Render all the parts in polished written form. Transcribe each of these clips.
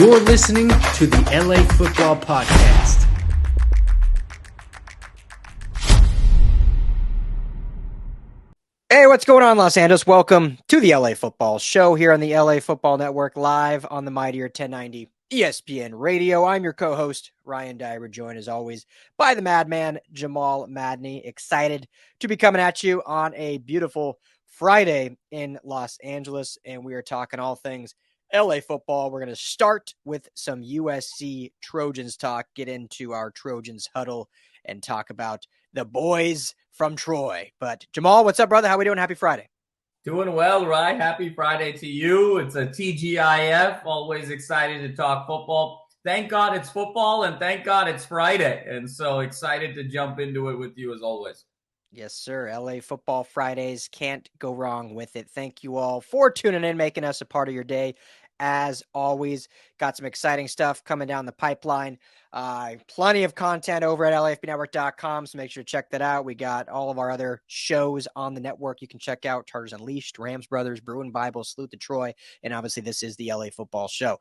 You're listening to the LA Football Podcast. Hey, what's going on, Los Angeles? Welcome to the LA Football Show here on the LA Football Network, live on the mightier 1090 ESPN Radio. I'm your co-host, Ryan Dyer, joined as always by the madman, Jamal Madney. Excited to be coming at you on a beautiful Friday in Los Angeles, and we are talking all things LA football. We're going to start with some USC Trojans talk, get into our Trojans huddle, and talk about the boys from Troy. But Jamal, what's up, brother? How we doing? Happy Friday. Doing well, Ryan. Happy Friday to you. It's a TGIF. Always excited to talk football. Thank God it's football, and thank God it's Friday. And so excited to jump into it with you as always. Yes, sir. LA Football Fridays. Can't go wrong with it. Thank you all for tuning in, making us a part of your day. As always, got some exciting stuff coming down the pipeline. Plenty of content over at LAFBnetwork.com, so make sure to check that out. We got all of our other shows on the network you can check out: Chargers Unleashed, Rams Brothers, Bruin Bible, Salute to Troy, and obviously this is the LA Football Show.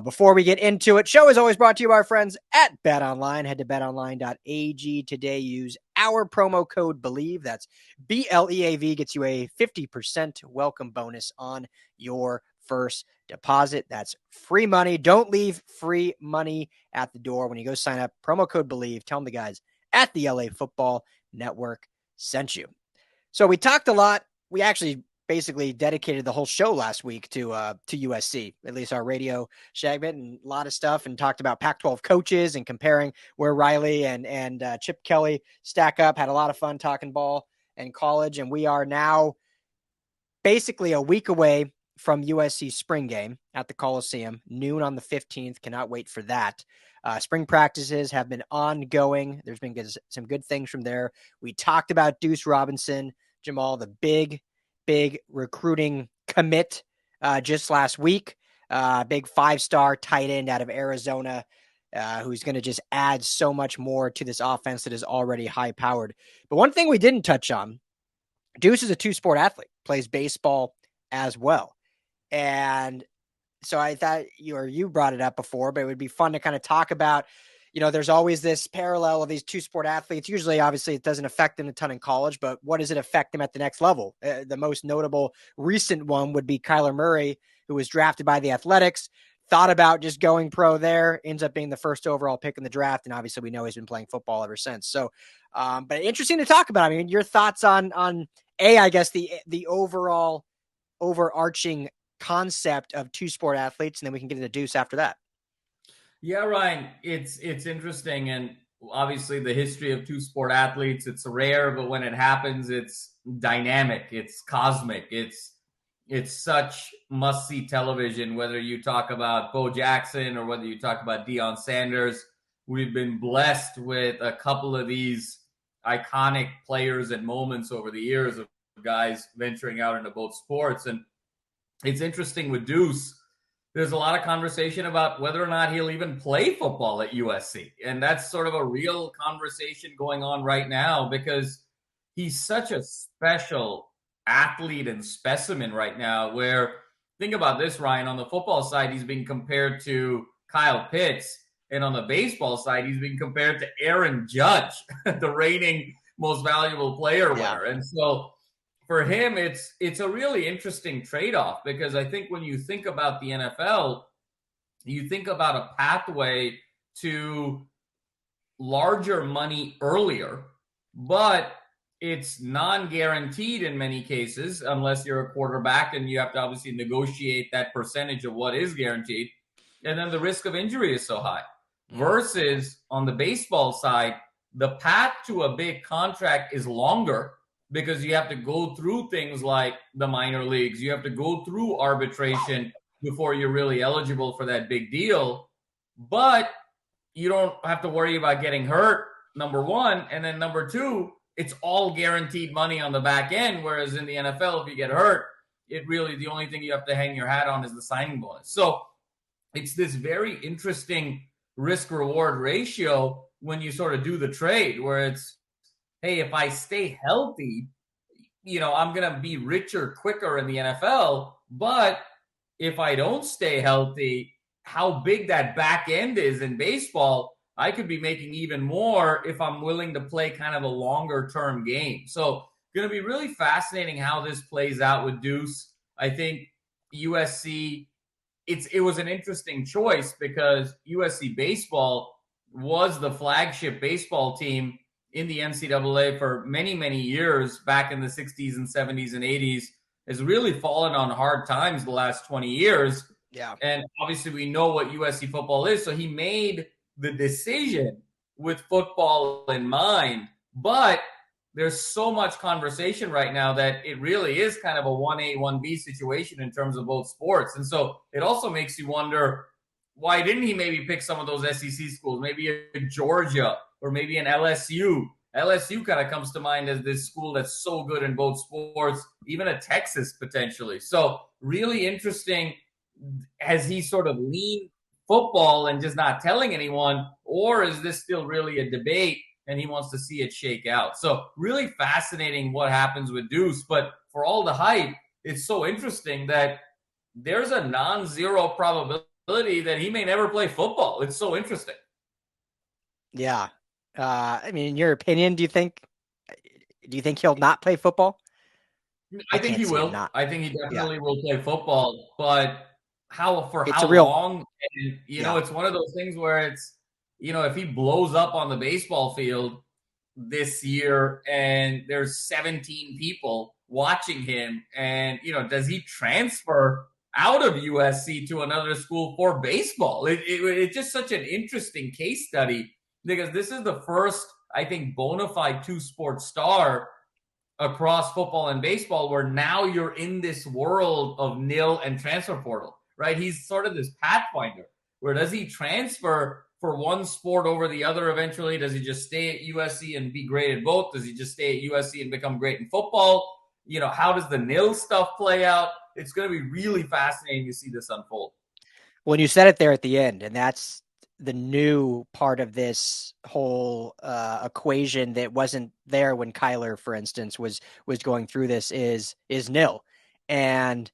Before we get into it, show is always brought to you by our friends at BetOnline. Head to betonline.ag today. Use our promo code BELIEVE. That's BLEAV. Gets you a 50% welcome bonus on your first deposit. That's free money. Don't leave free money at the door when you go sign up. Promo code BELIEVE. Tell them the guys at the LA Football Network sent you. So we talked a lot. We actually basically dedicated the whole show last week to USC, at least our radio segment, and a lot of stuff, and talked about Pac-12 coaches and comparing where Riley and Chip Kelly stack up. Had a lot of fun talking ball and college, and we are now basically a week away from USC spring game at the Coliseum, noon on the 15th. Cannot wait for that. Spring practices have been ongoing. There's been some good things from there. We talked about Duce Robinson, Jamal, the big recruiting commit just last week. Big 5-star tight end out of Arizona, who's going to just add so much more to this offense that is already high-powered. But one thing we didn't touch on, Deuce is a two-sport athlete, plays baseball as well. And so I thought you brought it up before, but it would be fun to kind of talk about, there's always this parallel of these two-sport athletes. Usually, obviously, it doesn't affect them a ton in college, but what does it affect them at the next level? The most notable recent one would be Kyler Murray, who was drafted by the Athletics, thought about just going pro there, ends up being the first overall pick in the draft, and obviously we know he's been playing football ever since. So, but interesting to talk about. I mean, your thoughts on I guess the overall overarching concept of two-sport athletes, and then we can get into Deuce after that. Yeah, Ryan, it's interesting, and obviously the history of two-sport athletes, it's rare, but when it happens, it's dynamic, it's cosmic, it's such must-see television, whether you talk about Bo Jackson or whether you talk about Deion Sanders. We've been blessed with a couple of these iconic players and moments over the years of guys venturing out into both sports, and it's interesting with Deuce. There's a lot of conversation about whether or not he'll even play football at USC. And that's sort of a real conversation going on right now because he's such a special athlete and specimen right now where, think about this, Ryan, on the football side, he's being compared to Kyle Pitts. And on the baseball side, he's being compared to Aaron Judge, the reigning most valuable player winner. And so for him, it's a really interesting trade-off because I think when you think about the NFL, you think about a pathway to larger money earlier, but it's non-guaranteed in many cases unless you're a quarterback and you have to obviously negotiate that percentage of what is guaranteed. And then the risk of injury is so high. Versus on the baseball side, the path to a big contract is longer because you have to go through things like the minor leagues. You have to go through arbitration before you're really eligible for that big deal. But you don't have to worry about getting hurt, number one. And then number two, it's all guaranteed money on the back end. Whereas in the NFL, if you get hurt, it really, the only thing you have to hang your hat on is the signing bonus. So it's this very interesting risk-reward ratio when you sort of do the trade where it's, hey, if I stay healthy, I'm going to be richer quicker in the NFL. But if I don't stay healthy, how big that back end is in baseball, I could be making even more if I'm willing to play kind of a longer term game. So going to be really fascinating how this plays out with Deuce. I think USC, it was an interesting choice because USC baseball was the flagship baseball team in the NCAA for many, many years back in the 60s and 70s and 80s, has really fallen on hard times the last 20 years. Yeah. And obviously we know what USC football is. So he made the decision with football in mind. But there's so much conversation right now that it really is kind of a 1A, 1B situation in terms of both sports. And so it also makes you wonder, why didn't he maybe pick some of those SEC schools, maybe a Georgia or maybe an LSU? LSU kind of comes to mind as this school that's so good in both sports, even a Texas potentially. So really interesting. Has he sort of leaned football and just not telling anyone, or is this still really a debate and he wants to see it shake out? So really fascinating what happens with Deuce. But for all the hype, it's so interesting that there's a non-zero probability that he may never play football. It's so interesting. Yeah. I mean, in your opinion, do you think he'll not play football? I think he will. I think he definitely will play football, but how long? And, you know, it's one of those things where it's, you know, if he blows up on the baseball field this year and there's 17 people watching him, and, you know, does he transfer out of USC to another school for baseball? It's just such an interesting case study, because this is the first, I think, bona fide two-sport star across football and baseball where now you're in this world of nil and transfer portal, right? He's sort of this pathfinder where does he transfer for one sport over the other eventually? Does he just stay at USC and be great at both? Does he just stay at USC and become great in football? You know, how does the nil stuff play out? It's going to be really fascinating to see this unfold. When you said it there at the end, and that's the new part of this whole equation that wasn't there when Kyler, for instance, was going through this is nil. And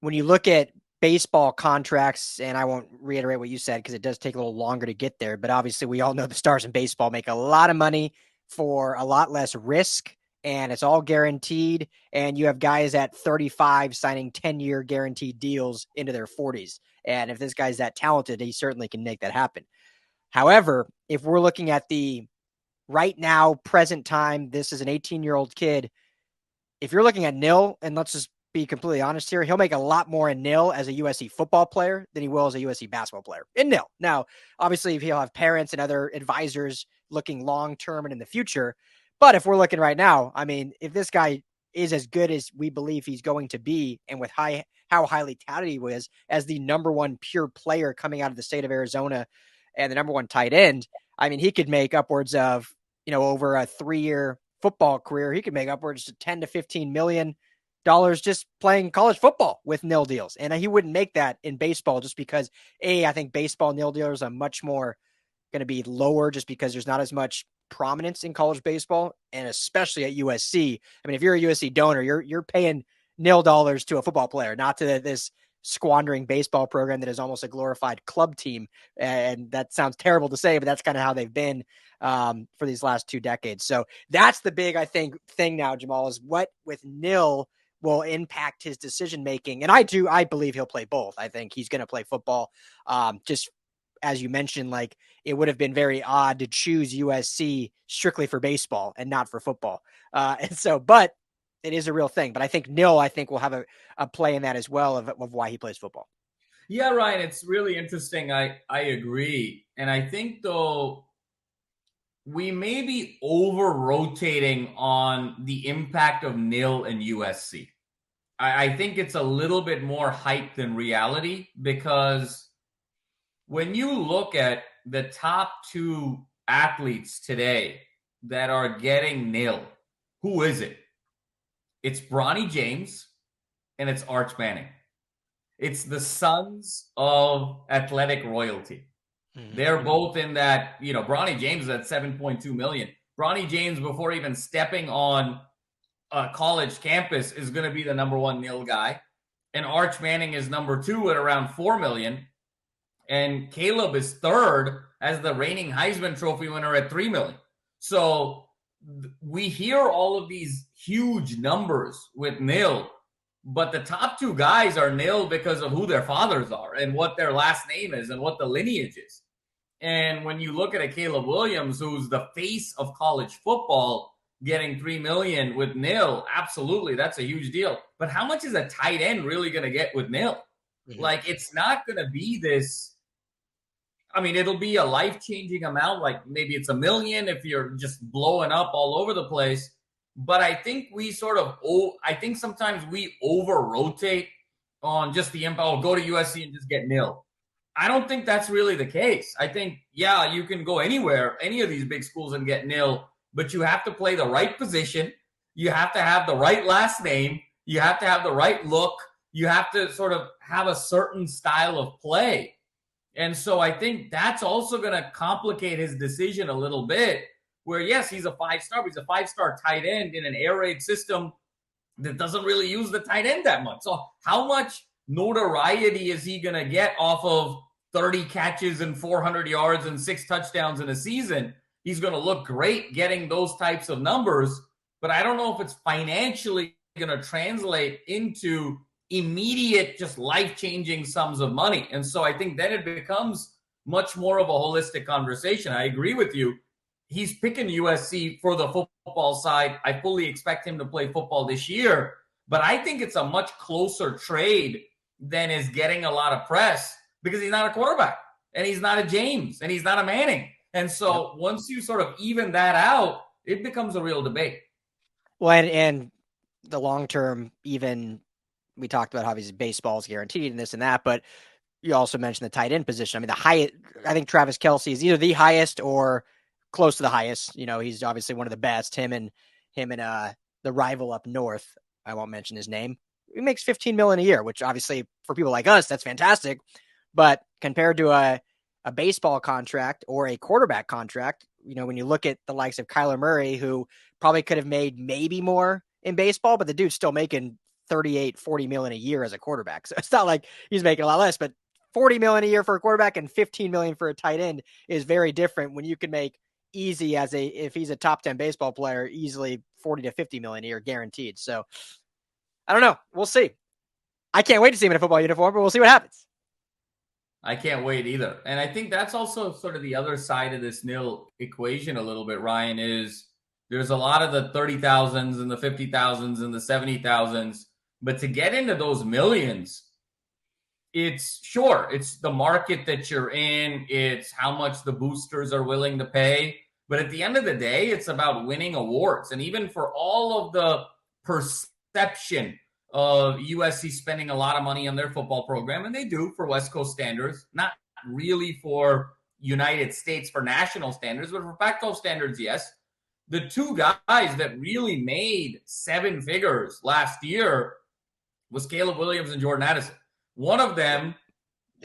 when you look at baseball contracts, and I won't reiterate what you said because it does take a little longer to get there, but obviously we all know the stars in baseball make a lot of money for a lot less risk, and it's all guaranteed. And you have guys at 35 signing 10-year guaranteed deals into their 40s. And if this guy's that talented, he certainly can make that happen. However, if we're looking at the right now, present time, this is an 18-year-old kid. If you're looking at nil, and let's just be completely honest here, he'll make a lot more in nil as a USC football player than he will as a USC basketball player in nil. Now, obviously, he'll have parents and other advisors looking long-term and in the future. But if we're looking right now, I mean, if this guy is as good as we believe he's going to be, and with how highly touted he was as the number one pure player coming out of the state of Arizona and the number one tight end, I mean, he could make upwards of, you know, over a 3-year football career, he could make upwards to $10 to $15 million just playing college football with nil deals. And he wouldn't make that in baseball just because, I think baseball nil deals are much more going to be lower just because there's not as much prominence in college baseball, and especially at USC. I mean, if you're a USC donor, you're paying nil dollars to a football player, not to this squandering baseball program that is almost a glorified club team. And that sounds terrible to say, but that's kind of how they've been for these last 2 decades. So that's the big, I think, thing now, Jamal, is what with nil will impact his decision-making. And I believe he'll play both. I think he's going to play football. Just as you mentioned, like, it would have been very odd to choose USC strictly for baseball and not for football. And so, but it is a real thing. But I think nil, will have a play in that as well of why he plays football. Yeah, Ryan, it's really interesting. I agree. And I think, though, we may be over-rotating on the impact of nil and USC. I think it's a little bit more hype than reality, because when you look at the top 2 athletes today that are getting nil, who is it? It's Bronny James and it's Arch Manning. It's the sons of athletic royalty. Mm-hmm. They're both in that, you know, Bronny James is at $7.2 million. Bronny James, before even stepping on a college campus, is going to be the number 1 nil guy. And Arch Manning is number 2 at around $4 million. And Caleb is third as the reigning Heisman Trophy winner at $3 million. So we hear all of these huge numbers with nil, but the top two guys are nil because of who their fathers are and what their last name is and what the lineage is. And when you look at a Caleb Williams, who's the face of college football, getting $3 million with nil, absolutely, that's a huge deal. But how much is a tight end really going to get with nil? Mm-hmm. Like, it's not going to be this. I mean, it'll be a life-changing amount. Like maybe it's $1 million if you're just blowing up all over the place. But I think I think sometimes we over-rotate on just the info, go to USC and just get nil. I don't think that's really the case. I think, yeah, you can go anywhere, any of these big schools and get nil, but you have to play the right position. You have to have the right last name. You have to have the right look. You have to sort of have a certain style of play. And so I think that's also going to complicate his decision a little bit, where, yes, he's a 5-star, but he's a 5-star tight end in an air raid system that doesn't really use the tight end that much. So how much notoriety is he going to get off of 30 catches and 400 yards and 6 touchdowns in a season? He's going to look great getting those types of numbers, but I don't know if it's financially going to translate into immediate, just life-changing sums of money. And so I think then it becomes much more of a holistic conversation. I agree with you. He's picking USC for the football side. I fully expect him to play football this year, but I think it's a much closer trade than is getting a lot of press because he's not a quarterback and he's not a James and he's not a Manning. And so once you sort of even that out, it becomes a real debate. Well, and the long-term, even we talked about how his baseball is guaranteed and this and that, but you also mentioned the tight end position. I mean, I think Travis Kelce is either the highest or close to the highest. You know, he's obviously one of the best. Him and the rival up north, I won't mention his name. He makes $15 million a year, which obviously for people like us, that's fantastic. But compared to a baseball contract or a quarterback contract, you know, when you look at the likes of Kyler Murray, who probably could have made maybe more in baseball, but the dude's still making $38-40 million a year as a quarterback. So it's not like he's making a lot less, but $40 million a year for a quarterback and $15 million for a tight end is very different when you can make easy if he's a top 10 baseball player, easily $40 to $50 million a year guaranteed. So I don't know. We'll see. I can't wait to see him in a football uniform, but we'll see what happens. I can't wait either. And I think that's also sort of the other side of this nil equation a little bit, Ryan, is there's a lot of the 30,000s and the 50,000s and the 70,000s. But to get into those millions, it's the market that you're in. It's how much the boosters are willing to pay. But at the end of the day, it's about winning awards. And even for all of the perception of USC spending a lot of money on their football program, and they do for West Coast standards, not really for United States for national standards, but for Pac-12 standards, yes. The two guys that really made 7 figures last year was Caleb Williams and Jordan Addison. One of them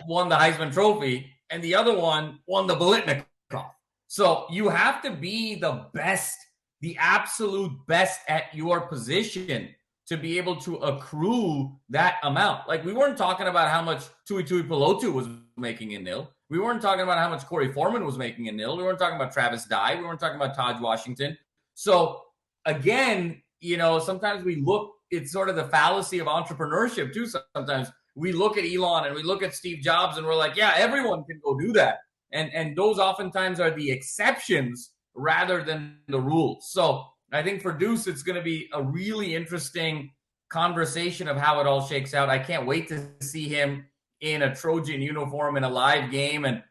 won the Heisman Trophy, and the other one won the Biletnikoff. So you have to be the best, the absolute best at your position to be able to accrue that amount. Like, we weren't talking about how much Tui Pelotu was making in nil. We weren't talking about how much Corey Foreman was making in nil. We weren't talking about Travis Dye. We weren't talking about Tahj Washington. So, again, you know, sometimes we look, it's sort of the fallacy of entrepreneurship, too. Sometimes we look at Elon and we look at Steve Jobs and we're like, yeah, everyone can go do that. And those oftentimes are the exceptions rather than the rules. So I think for Deuce, it's going to be a really interesting conversation of how it all shakes out. I can't wait to see him in a Trojan uniform in a live game and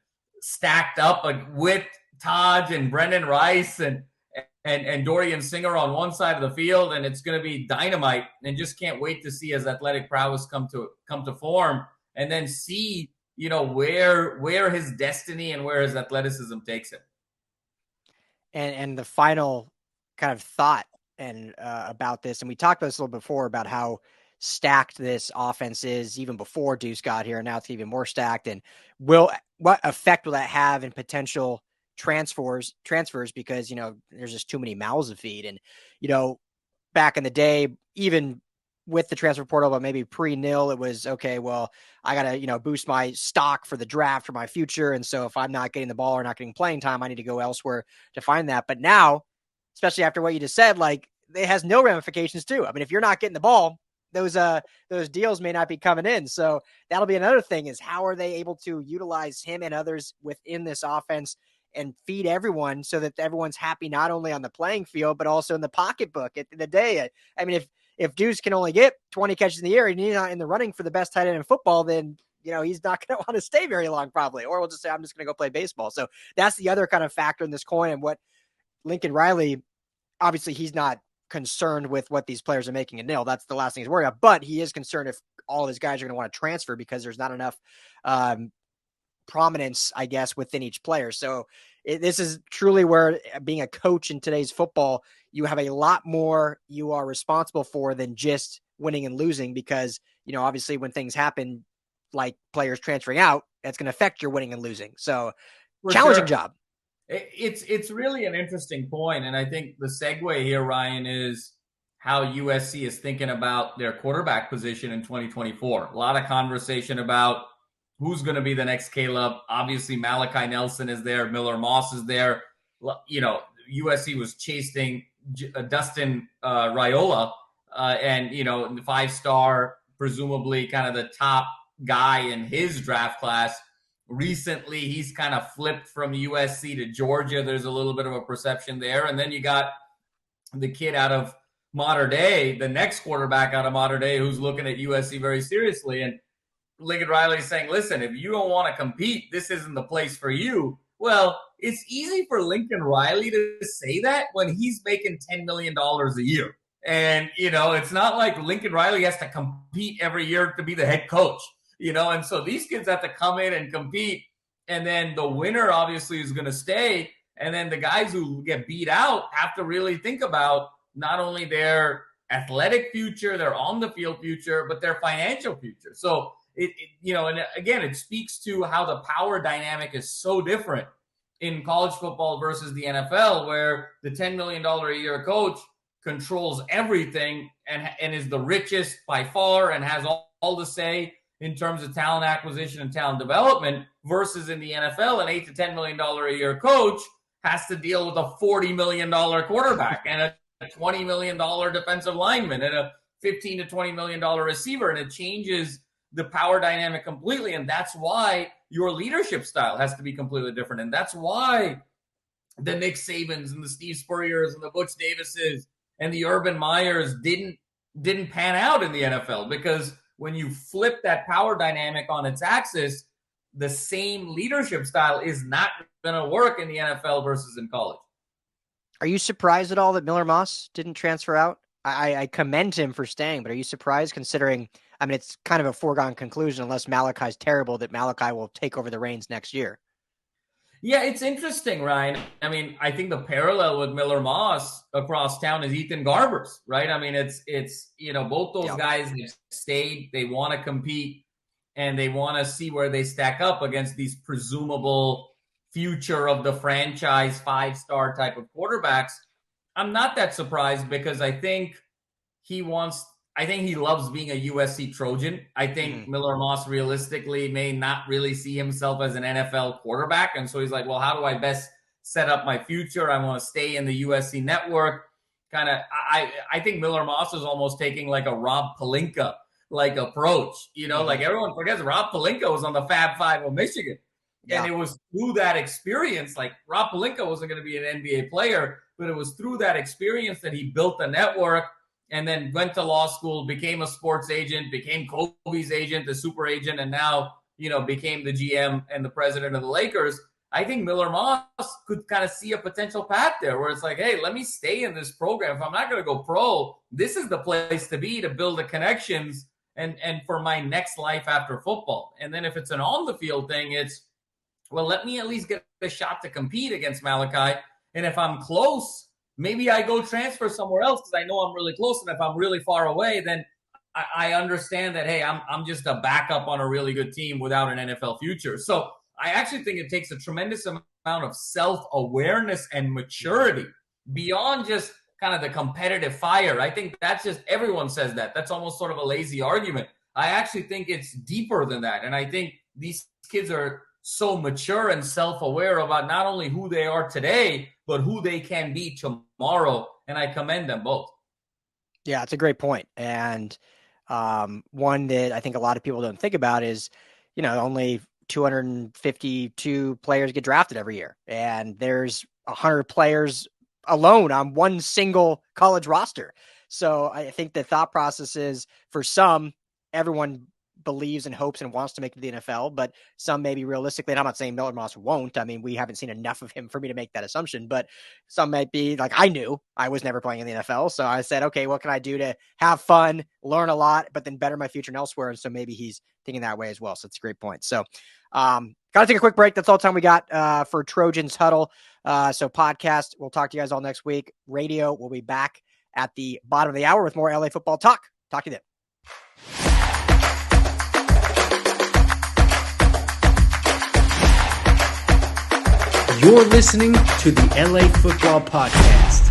stacked up with Tahj and Brenden Rice and Dorian Singer on one side of the field, and it's going to be dynamite. And just can't wait to see his athletic prowess come to form, and then see, you know, where his destiny and where his athleticism takes him. And the final kind of thought and about this, and we talked about this a little before about how stacked this offense is even before Deuce got here, and now it's even more stacked. And what effect will that have in potential transfers? Because, you know, there's just too many mouths to feed. And, you know, back in the day, even with the transfer portal, but maybe pre-nil, it was okay. Well, I got to, boost my stock for the draft for my future. And so if I'm not getting the ball or not getting playing time, I need to go elsewhere to find that. But now, especially after what you just said, like it has no ramifications too. I mean, if you're not getting the ball, those deals may not be coming in. So that'll be another thing, is how are they able to utilize him and others within this offense and feed everyone so that everyone's happy, not only on the playing field, but also in the pocketbook at the end of the day. I mean, if Duce can only get 20 catches in the year and he's not in the running for the best tight end in football, then, he's not going to want to stay very long probably, or we'll just say, I'm just going to go play baseball. So that's the other kind of factor in this coin. And what Lincoln Riley, obviously he's not concerned with what these players are making a nil. That's the last thing he's worried about, but he is concerned if all of his guys are going to want to transfer because there's not enough prominence, I guess, within each player. So this is truly where being a coach in today's football, you have a lot more you are responsible for than just winning and losing, because, obviously when things happen, like players transferring out, that's going to affect your winning and losing. So challenging job. It's really an interesting point. And I think the segue here, Ryan, is how USC is thinking about their quarterback position in 2024. A lot of conversation about who's going to be the next Caleb. Obviously, Malachi Nelson is there. Miller Moss is there. USC was chasing Dustin Raiola and, the 5-star, presumably kind of the top guy in his draft class. Recently, he's kind of flipped from USC to Georgia. There's a little bit of a perception there. And then you got the kid out of Mater Dei, the next quarterback out of Mater Dei, who's looking at USC very seriously. And Lincoln Riley is saying, listen, if you don't want to compete, this isn't the place for you. Well, it's easy for Lincoln Riley to say that when he's making $10 million a year. And, it's not like Lincoln Riley has to compete every year to be the head coach. And so these kids have to come in and compete. And then the winner obviously is going to stay. And then the guys who get beat out have to really think about not only their athletic future, their on the field future, but their financial future. So and again, it speaks to how the power dynamic is so different in college football versus the NFL, where the $10 million a year coach controls everything and is the richest by far and has all the say in terms of talent acquisition and talent development, versus in the NFL, an $8 to $10 million a year coach has to deal with a $40 million quarterback and a $20 million defensive lineman and a $15 to $20 million receiver. And it changes the power dynamic completely. And that's why your leadership style has to be completely different. And that's why the Nick Sabans and the Steve Spurriers and the Butch Davises and the Urban Meyers didn't pan out in the NFL, because when you flip that power dynamic on its axis, the same leadership style is not going to work in the NFL versus in college. Are you surprised at all that Miller Moss didn't transfer out? I commend him for staying, but are you surprised, considering, it's kind of a foregone conclusion, unless Malachi's terrible, that Malachi will take over the reins next year? Yeah, it's interesting, Ryan. I think the parallel with Miller Moss across town is Ethan Garbers, right? It's both those guys have stayed. They want to compete, and they want to see where they stack up against these presumable future of the franchise 5-star type of quarterbacks. I'm not that surprised, because I think he loves being a USC Trojan. I think Miller Moss realistically may not really see himself as an NFL quarterback. And so he's like, well, how do I best set up my future? I want to stay in the USC network. I think Miller Moss is almost taking like a Rob Pelinka approach. Like everyone forgets Rob Pelinka was on the Fab Five of Michigan. Yeah. And it was through that experience, like Rob Pelinka wasn't going to be an NBA player, but it was through that experience that he built the network, and then went to law school, became a sports agent, became Kobe's agent, the super agent, and now, became the GM and the president of the Lakers. I think Miller Moss could kind of see a potential path there where it's like, hey, let me stay in this program. If I'm not going to go pro, this is the place to be to build the connections and for my next life after football. And then if it's an on-the-field thing, it's, well, let me at least get a shot to compete against Malachi. And if I'm close, maybe I go transfer somewhere else because I know I'm really close. And if I'm really far away, then I understand that, hey, I'm just a backup on a really good team without an NFL future. So I actually think it takes a tremendous amount of self-awareness and maturity beyond just kind of the competitive fire. I think that's just, everyone says that. That's almost sort of a lazy argument. I actually think it's deeper than that. And I think these kids are so mature and self-aware about not only who they are today, but who they can be tomorrow. And I commend them both. Yeah, it's a great point. And one that I think a lot of people don't think about is, only 252 players get drafted every year. And there's 100 players alone on one single college roster. So I think the thought process is, for some, everyone believes and hopes and wants to make it to the NFL, but some maybe realistically, and I'm not saying Milton Moss won't. I mean, we haven't seen enough of him for me to make that assumption, but some might be like, I knew I was never playing in the NFL. So I said, okay, what can I do to have fun, learn a lot, but then better my future and elsewhere? And so maybe he's thinking that way as well. So it's a great point. So got to take a quick break. That's all the time we got for Trojans Huddle. So podcast, we'll talk to you guys all next week. Radio, we'll be back at the bottom of the hour with more LA football talk. Talk to you then. You're listening to the LA Football Podcast.